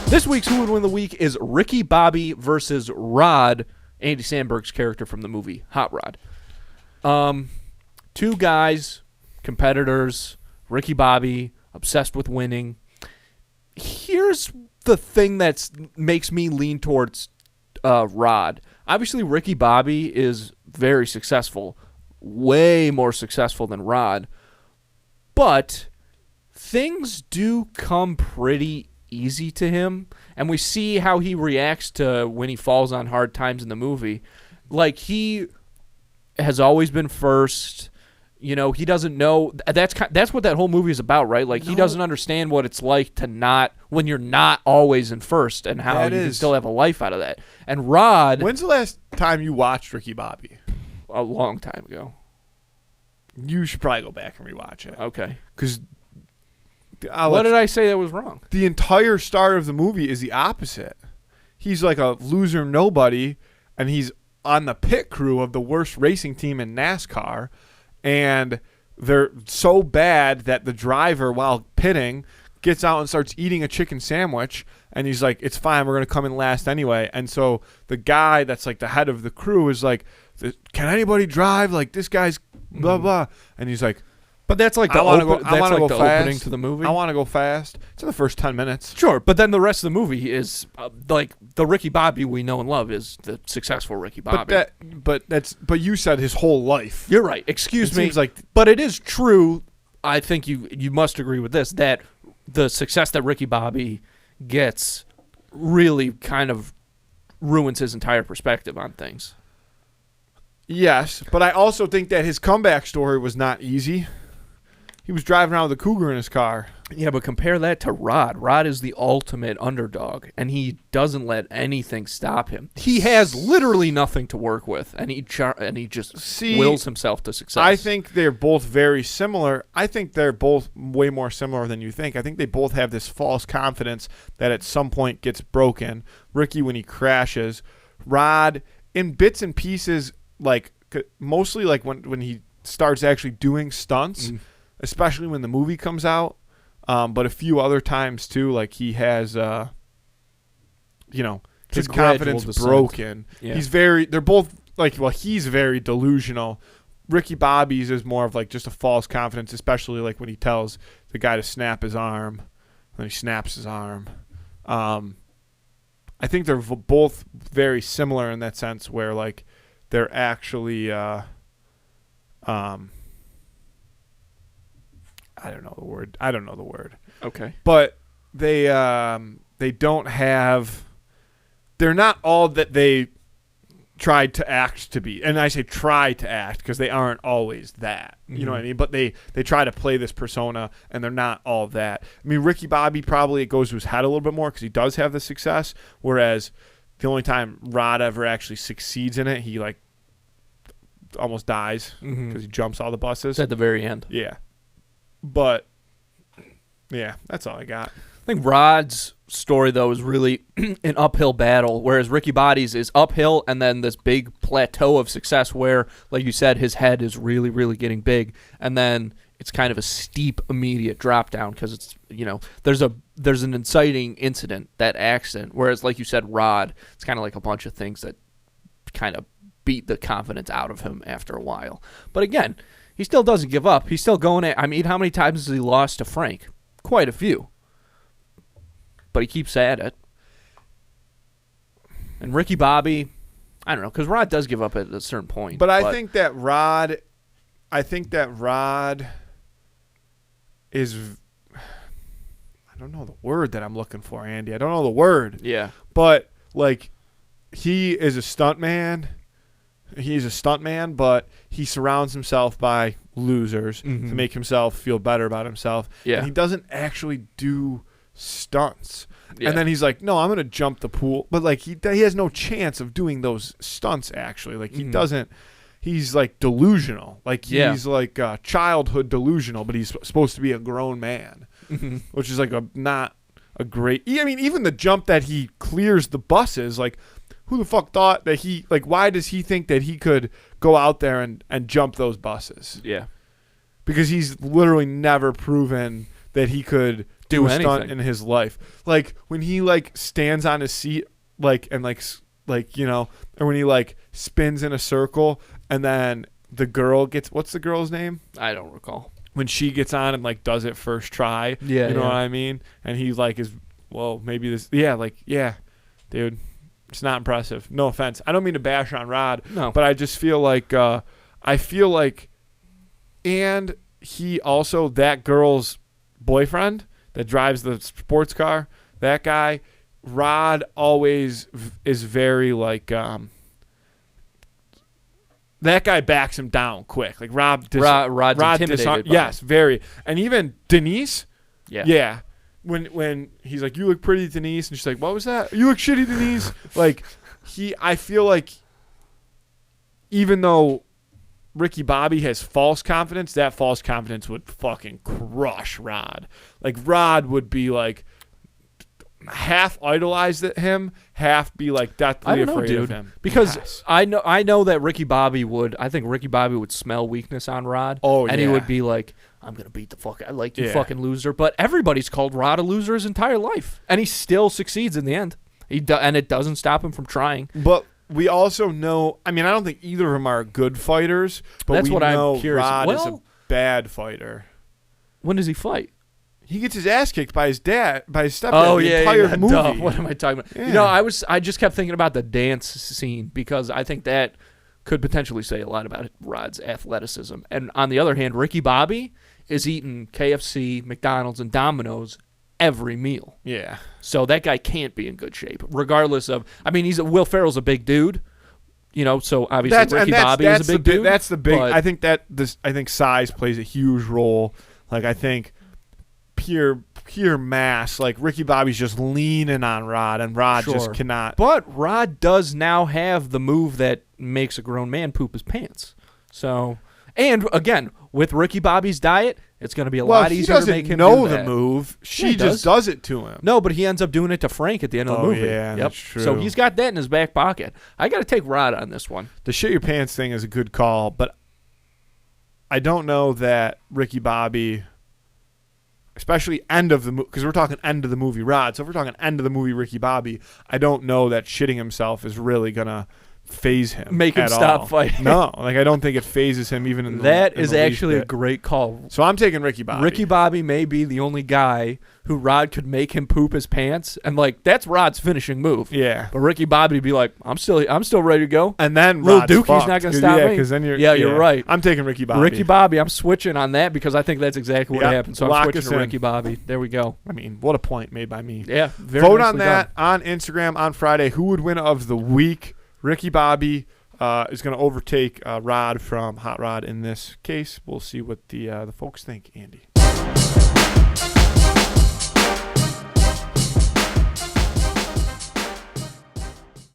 This week's Who Would Win the Week is Ricky Bobby versus Rod, Andy Samberg's character from the movie Hot Rod. Two guys, competitors, Ricky Bobby, obsessed with winning. Here's the thing that makes me lean towards Rod. Obviously, Ricky Bobby is very successful, way more successful than Rod, but things do come pretty easy to him, and we see how he reacts to when he falls on hard times in the movie. Like, he has always been first. You know, he doesn't know. That's what that whole movie is about, right? Like, he doesn't understand what it's like to not, when you're not always in first, and how you can still have a life out of that. And Rod, when's the last time you watched Ricky Bobby? A long time ago. You should probably go back and rewatch it. Okay. Because what did I say that was wrong? The entire start of the movie is the opposite. He's like a loser nobody, and he's on the pit crew of the worst racing team in NASCAR, and they're so bad that the driver, while pitting, gets out and starts eating a chicken sandwich, and he's like, it's fine, we're going to come in last anyway. And so the guy that's like the head of the crew is like, can anybody drive? Like, this guy's blah, blah. And he's like, but that's like the opening to the movie. I want to go fast. It's in the first 10 minutes. Sure, but then the rest of the movie is like the Ricky Bobby we know and love is the successful Ricky Bobby. But you said his whole life. You're right. Excuse me. Seems like, but it is true. I think you must agree with this, that the success that Ricky Bobby gets really kind of ruins his entire perspective on things. Yes, but I also think that his comeback story was not easy. He was driving around with a cougar in his car. Yeah, but compare that to Rod. Rod is the ultimate underdog, and he doesn't let anything stop him. He has literally nothing to work with, and he just wills himself to success. I think they're both very similar. I think they're both way more similar than you think. I think they both have this false confidence that at some point gets broken. Ricky when he crashes. Rod in bits and pieces, like mostly like when he starts actually doing stunts. Especially when the movie comes out, but a few other times too. Like he has, his confidence broken. Yeah. They're both like, well, he's very delusional. Ricky Bobby's is more of like just a false confidence, especially like when he tells the guy to snap his arm, and he snaps his arm. I think they're both very similar in that sense, where like they're actually, I don't know the word. Okay. But they don't have. They're not all that they tried to act to be, and I say try to act because they aren't always that. You know what I mean? But they try to play this persona, and they're not all that. I mean, Ricky Bobby probably it goes to his head a little bit more because he does have the success, whereas the only time Rod ever actually succeeds in it, he like almost dies because he jumps all the buses at the very end. Yeah. But, yeah, that's all I got. I think Rod's story, though, is really an uphill battle, whereas Ricky Bobby's is uphill and then this big plateau of success where, like you said, his head is really, really getting big. And then it's kind of a steep, immediate drop down because it's, there's an inciting incident, that accident, whereas, like you said, Rod, it's kind of like a bunch of things that kind of beat the confidence out of him after a while. But again, he still doesn't give up. He's still going at. I mean, how many times has he lost to Frank? Quite a few. But he keeps at it. And Ricky Bobby, I don't know, because Rod does give up at a certain point. But I think that Rod is. I don't know the word that I'm looking for, Andy. I don't know the word. Yeah. But like, he is a stuntman. He's a stuntman, but he surrounds himself by losers to make himself feel better about himself. Yeah. And he doesn't actually do stunts. Yeah. And then he's like, no, I'm going to jump the pool. But, like, he has no chance of doing those stunts, actually. Like, he doesn't. He's, like, delusional. Like, he's, like, childhood delusional, but he's supposed to be a grown man, which is, like, not a great. I mean, even the jump that he clears the buses, like, who the fuck thought that he, like, why does he think that he could go out there and jump those buses? Yeah. Because he's literally never proven that he could do a stunt anything. in his life. Like when he like stands on his seat, like and like you know, or when he like spins in a circle, and then the girl gets, what's the girl's name? I don't recall. When she gets on and like does it first try. Yeah, you know yeah. what I mean? And he like is, well, maybe this. Yeah, like yeah, dude, it's not impressive. No offense. I don't mean to bash on Rod, No. but I just feel like and he also, that girl's boyfriend that drives the sports car, that guy, Rod always is very like that guy backs him down quick. Like Rod's intimidated by yes, him. very. And even Denise, Yeah. yeah. When he's like, "You look pretty, Denise," and she's like, "What was that? You look shitty, Denise." Like I feel like even though Ricky Bobby has false confidence, that false confidence would fucking crush Rod. Like Rod would be like half idolize him, half be like I deathly don't know, afraid of dude. him. Because Yes. I know that Ricky Bobby would. I think Ricky Bobby would smell weakness on Rod. Oh, and he yeah. would be like, "I'm gonna beat the fuck. I like you, Yeah. fucking loser." But everybody's called Rod a loser his entire life, and he still succeeds in the end. And it doesn't stop him from trying. But we also know, I mean, I don't think either of them are good fighters, but That's we what I'm know curious. Rod is a Well- bad fighter. When does he fight? He gets his ass kicked by his dad, by his stepdad, Oh the yeah, entire yeah. movie. Duh. What am I talking about? Yeah. You know, I just kept thinking about the dance scene because I think that could potentially say a lot about Rod's athleticism. And on the other hand, Ricky Bobby is eating KFC, McDonald's, and Domino's every meal. Yeah. So that guy can't be in good shape, regardless of. I mean, Will Ferrell's a big dude, you know. So obviously Ricky Bobby is a big dude. That's the big. but- I think size plays a huge role. Like I think pure mass. Like Ricky Bobby's just leaning on Rod, and Rod just Sure. cannot. But Rod does now have the move that makes a grown man poop his pants. So, and again, with Ricky Bobby's diet, it's going to be a lot he easier doesn't to make him know do the that. move. Yeah, She he just does it to him. No, but he ends up doing it to Frank at the end of the Oh, movie. yeah, Yep. that's true. So he's got that in his back pocket. I got to take Rod on this one. The shit your pants thing is a good call, but I don't know that Ricky Bobby, especially end of the movie, because we're talking end of the movie Rod. So if we're talking end of the movie Ricky Bobby, I don't know that shitting himself is really gonna phase him, Make him at stop all. fighting. No, like I don't think it phases him even in That in is the least actually a bit. great call. So I'm taking Ricky Bobby. Ricky Bobby may be the only guy who Rod could make him poop his pants, and like that's Rod's finishing move. Yeah. But Ricky Bobby would be like, I'm still ready to go. And then Lil Rod's Dookie's fucked, not gonna 'cause- stop yeah, me. because then you're You're right. I'm taking Ricky Bobby. Ricky Bobby, I'm switching on that because I think that's exactly what Yep. happened. So I'm Lock switching us to in. Ricky Bobby. There we go. I mean, what a point made by me. Yeah. Very Vote nicely on that on Instagram on Friday. Who would win of the week? Ricky Bobby is going to overtake Rod from Hot Rod in this case. We'll see what the folks think, Andy.